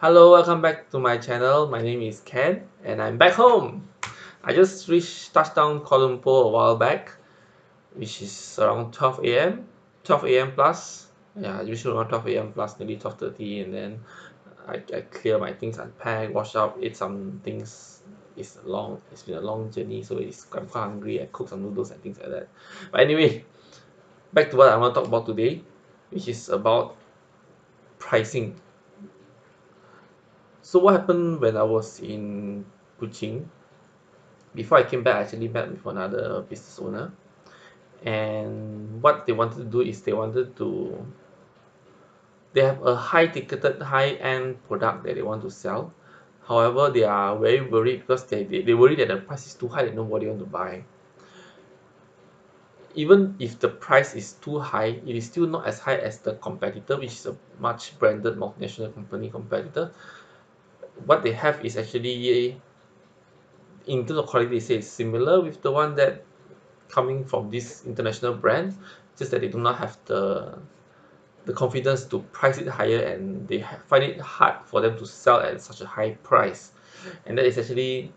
Hello, welcome back to my channel. My name is Ken and I'm back home. I just reached touchdown Kuala Lumpur a while back, which is around 12 a.m. 12 a.m. plus. Yeah, usually around 12 a.m. plus, maybe 12:30, and then I clear my things, unpack, wash up, eat some things. It's been a long journey, so I'm quite hungry. I cook some noodles and things like that. But anyway, back to what I want to talk about today, which is about pricing. So what happened when I was in Kuching? Before I came back, I actually met with another business owner, and what they wanted to do is they have a high ticketed, high end product that they want to sell. However, they are very worried because they worry that the price is too high that nobody want to buy. Even if the price is too high, it is still not as high as the competitor, which is a much branded multinational company competitor. What they have is actually, in terms of quality, they say it's similar with the one that coming from this international brand, just that they do not have the confidence to price it higher, and they find it hard for them to sell at such a high price. And that is actually,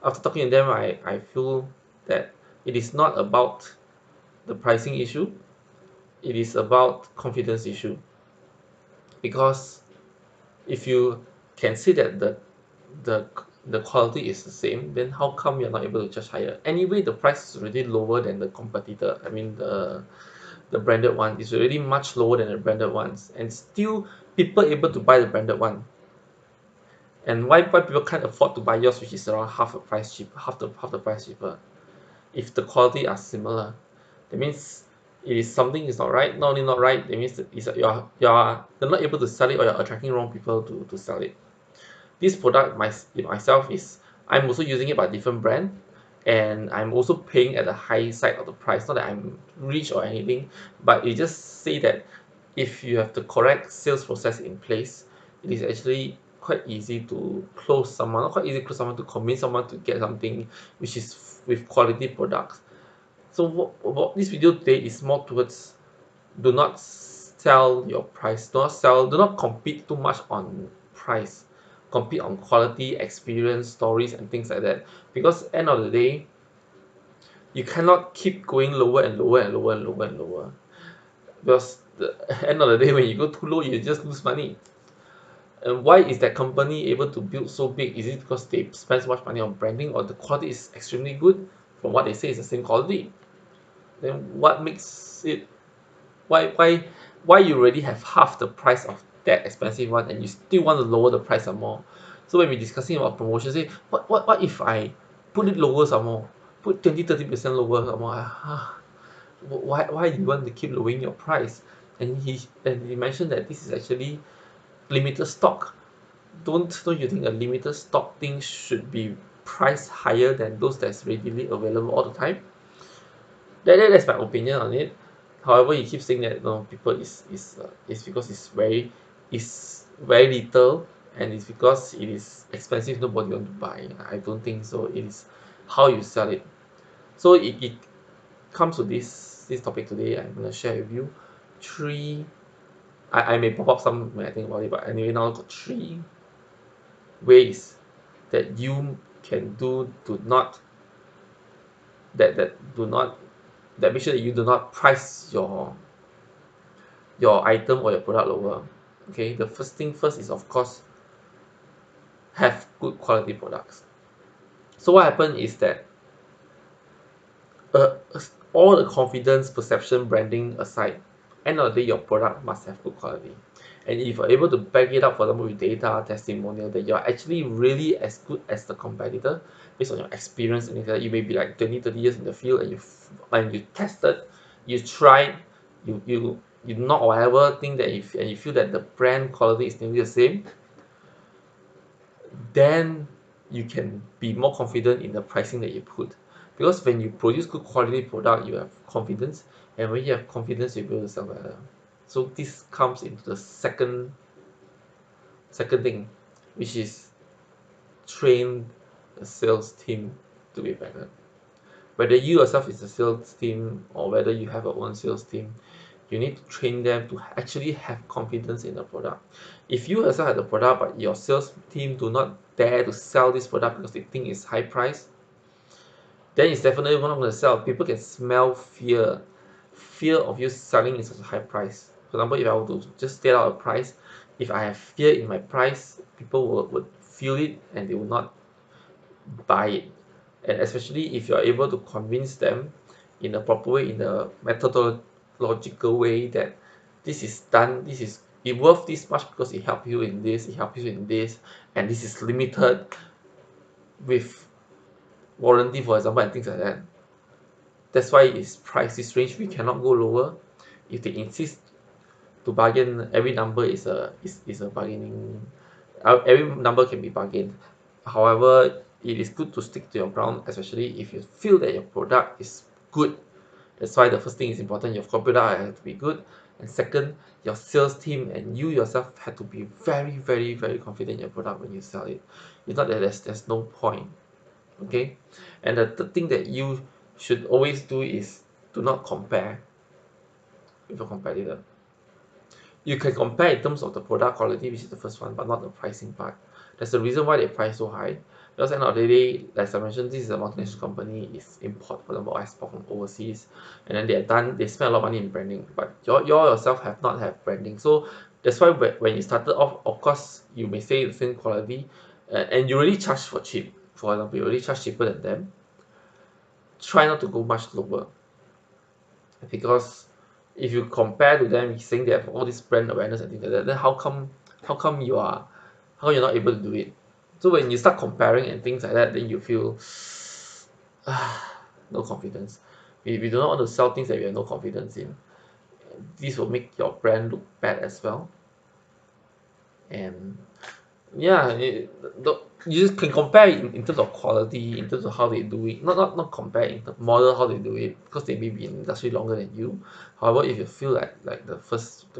after talking to them, I feel that it is not about the pricing issue, it is about confidence issue. Because if you can see that the the quality is the same, then how come you're not able to charge higher? Anyway, the price is already lower than the competitor. I mean, the branded one is already much lower than the branded ones, and still people able to buy the branded one. And why people can't afford to buy yours, which is around half the price cheap, half the price cheaper, if the quality are similar? That means it is something is not right. Not only not right, that means that is that you're not able to sell it, or you're attracting wrong people to sell it. This product myself is, I'm also using it by different brand, and I'm also paying at the high side of the price. Not that I'm rich or anything, but it just say that if you have the correct sales process in place, it is actually quite easy to close someone, not quite easy to close someone, to convince someone to get something which is with quality products. So what this video today is more towards, do not sell your price, do not compete too much on price, compete on quality, experience, stories and things like that. Because end of the day, you cannot keep going lower and lower and lower and lower and lower, because the end of the day, when you go too low, you just lose money. And why is that company able to build so big? Is it because they spend so much money on branding, or the quality is extremely good? From what they say, it's the same quality. Then what makes it, why you already have half the price of that expensive one, and you still want to lower the price some more? So when we're discussing about promotion, say what if I put it lower some more, put 20-30% lower some more? Why do you want to keep lowering your price? And he mentioned that this is actually limited stock. Don't you think a limited stock thing should be priced higher than those that's readily available all the time? That's my opinion on it. However, he keeps saying that no, people is because it's very little, and it's because it is expensive, nobody want to buy. I don't think so. It is how you sell it. So it comes to this topic today. I'm gonna share with you three. I may pop up some when I think about it, but anyway, now I've got three ways that you can do to not that do not that make sure that you do not price your item or your product lower. Okay, the first thing first is, of course, have good quality products. So what happened is that, uh, all the confidence, perception, branding aside, end of the day, your product must have good quality. And if you're able to back it up, for example, with data, testimonial, that you're actually really as good as the competitor based on your experience, and you may be like 20-30 years in the field, and you tested, you tried, you not whatever thing that if and you feel that the brand quality is nearly the same, then you can be more confident in the pricing that you put. Because when you produce good quality product, you have confidence, and when you have confidence, you'll be able to sell better. So this comes into the second thing, which is train the sales team to be better. Whether you yourself is a sales team, or whether you have your own sales team, you need to train them to actually have confidence in the product. If you yourself have the product but your sales team do not dare to sell this product because they think it's high price, then it's definitely not going to sell. People can smell fear of you selling in such a high price. For example, if I were to just state out a price, if I have fear in my price, people would feel it and they will not buy it. And especially if you're able to convince them in a proper way, in a methodological way, that this is done, this is it worth this much because it helps you in this, it helps you in this, and this is limited with warranty, for example, and things like that. That's why it's price this range. We cannot go lower. If they insist to bargain, every number is a bargaining. Every number can be bargained. However, it is good to stick to your ground, especially if you feel that your product is good. That's why the first thing is important. Your product has to be good, and second, your sales team and you yourself have to be very, very, very confident in your product when you sell it. It's not that there's no point. Okay, and the third thing that you should always do is do not compare with your competitor. You can compare in terms of the product quality, which is the first one, but not the pricing part. That's the reason why they price so high. Because at the end of the day, as I mentioned, this is a multinational company, it's import, for example, export from overseas, and then they spend a lot of money in branding, but you yourself have not have branding. So that's why when you started off, of course, you may say the same quality, and you really charge for cheap. For example, you really charge cheaper than them. Try not to go much lower, because if you compare to them saying they have all this brand awareness and things like that, then how come you're not able to do it? So when you start comparing and things like that, then you feel no confidence. We do not want to sell things that we have no confidence in. This will make your brand look bad as well. And yeah, you just can compare in terms of quality, in terms of how they do it. Not compare in the model how they do it, because they may be in the industry longer than you. However, if you feel like the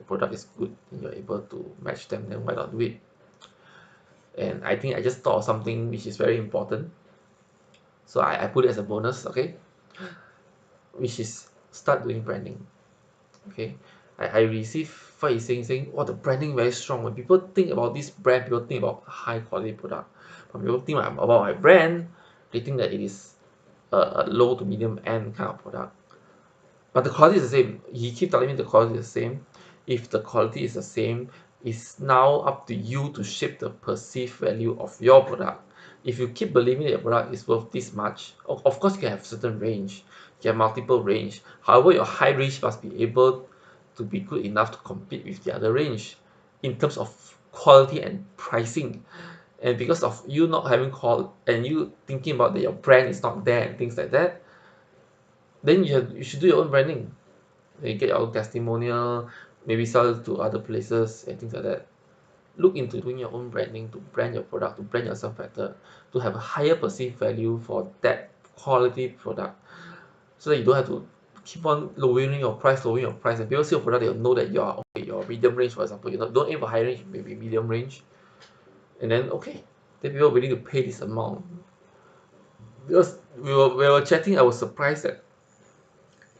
product is good and you're able to match them, then why not do it? And I think I just thought of something which is very important, so I put it as a bonus, okay, which is start doing branding. Okay, I receive what he's saying, oh, the branding very strong. When people think about this brand, people think about high quality product. When people think about my brand, they think that it is a low to medium end kind of product. But the quality is the same. He keep telling me the quality is the same. If the quality is the same, it's now up to you to shape the perceived value of your product. If you keep believing that your product is worth this much, of course you can have certain range, you have multiple range. However, your high range must be able to be good enough to compete with the other range in terms of quality and pricing. And because of you not having call and you thinking about that your brand is not there and things like that, then you should do your own branding. You get your own testimonial, maybe sell it to other places and things like that. Look into doing your own branding to brand your product, to brand yourself better, to have a higher perceived value for that quality product, so that you don't have to keep on lowering your price, and people see your product, they'll know that you're medium range, for example. You don't aim for high range, maybe medium range, and then okay, then people are willing to pay this amount. Because we were chatting, I was surprised that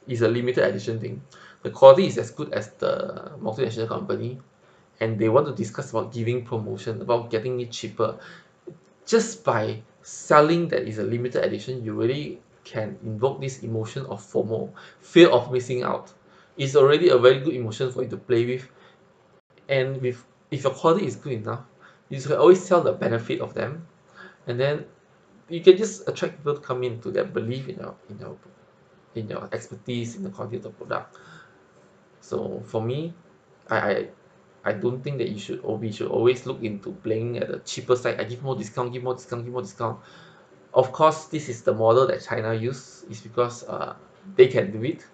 it's a limited edition thing. The quality is as good as the multinational company, and they want to discuss about giving promotion, about getting it cheaper. Just by selling that is a limited edition, you really can invoke this emotion of FOMO, fear of missing out. It's already a very good emotion for you to play with, and with if your quality is good enough, you can always sell the benefit of them, and then you can just attract people to come in to their belief in your expertise in the quality of the product. So for me, I I, I don't think that we should always look into playing at the cheaper side. I give more discount, give more discount, give more discount. Of course, this is the model that China use. Is because they can do it.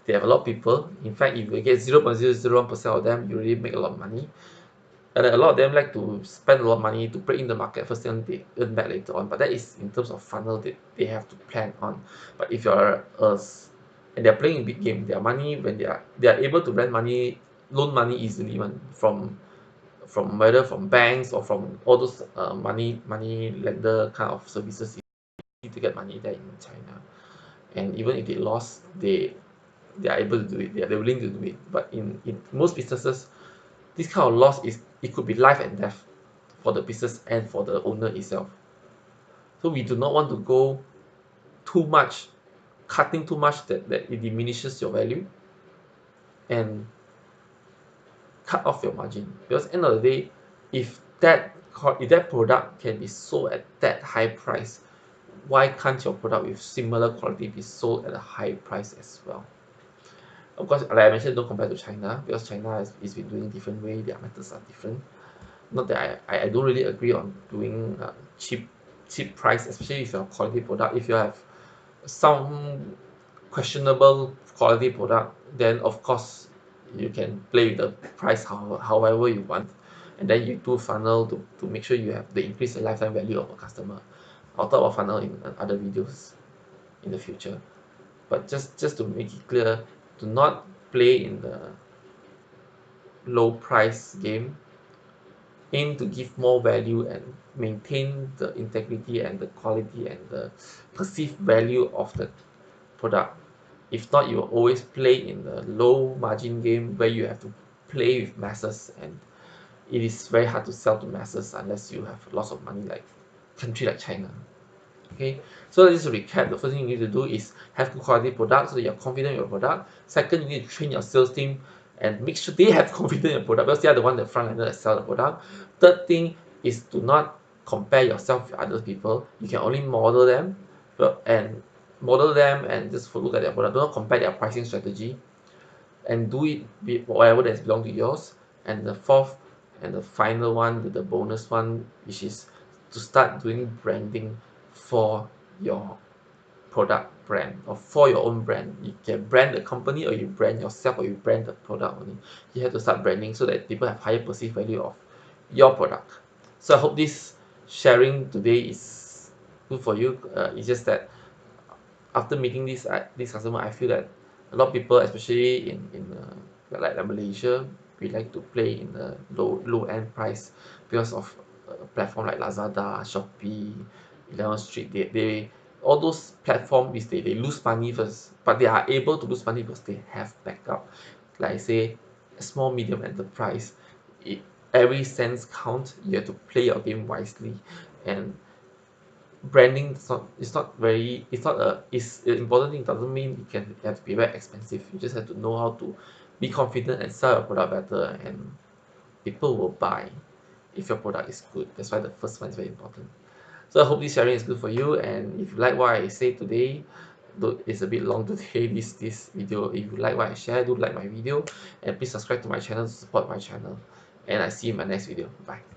They have a lot of people. In fact, if you get 0.001% of them, you really make a lot of money. And a lot of them like to spend a lot of money to break in the market first, then they earn back later on. But that is in terms of funnel that they have to plan on. But if you're us and they're playing a big game, their money, when they are able to loan money easily from whether from banks or from all those money lender kind of services, to get money there in China. And even if they lost, they are able to do it, they're willing to do it. But in most businesses, this kind of loss is, it could be life and death for the business and for the owner itself. So we do not want to go too much, cutting too much that it diminishes your value and cut off your margin. Because end of the day, if that product can be sold at that high price, why can't your product with similar quality be sold at a high price as well? Of course, like I mentioned, don't compare to China, because China is been doing different way, their methods are different. Not that I don't really agree on doing cheap price, especially if you're a quality product. If you have some questionable quality product, then of course you can play with the price however you want, and then you do funnel to make sure you have the increase the lifetime value of a customer. I'll talk about funnel in other videos in the future, but just to make it clear, do not play in the low price game. Aim to give more value and maintain the integrity and the quality and the perceived value of the product. If not, you will always play in the low margin game where you have to play with masses, and it is very hard to sell to masses unless you have lots of money, like country like China. Okay, so just to recap, the first thing you need to do is have good quality products so that you're confident in your product. Second, you need to train your sales team and make sure they have confidence in your product, because they are the one, the frontliner that sell the product. Third thing is, do not compare yourself with other people. You can only model them, and just look at their product. Do not compare their pricing strategy, and do it with whatever that belong to yours. And the fourth and the final one, the bonus one, which is to start doing branding for your product brand, or for your own brand. You can brand the company, or you brand yourself, or you brand the product only. You have to start branding so that people have higher perceived value of your product. So I hope this sharing today is good for you. It's just that after meeting this customer, I feel that a lot of people, especially in like Malaysia, we like to play in the low end price because of a platform like Lazada, Shopee, 11 Street. They all those platforms, they lose money first, but they are able to lose money because they have backup. Like I say, a small medium enterprise, it, every cents count. You have to play your game wisely, and branding it's not a it's an important thing. It doesn't mean it have to be very expensive. You just have to know how to be confident and sell your product better, and people will buy if your product is good. That's why the first one is very important. So I hope this sharing is good for you, and if you like what I say today, though it's a bit long today, this video, if you like what I share, do like my video, and please subscribe to my channel to support my channel, and I see you in my next video. Bye.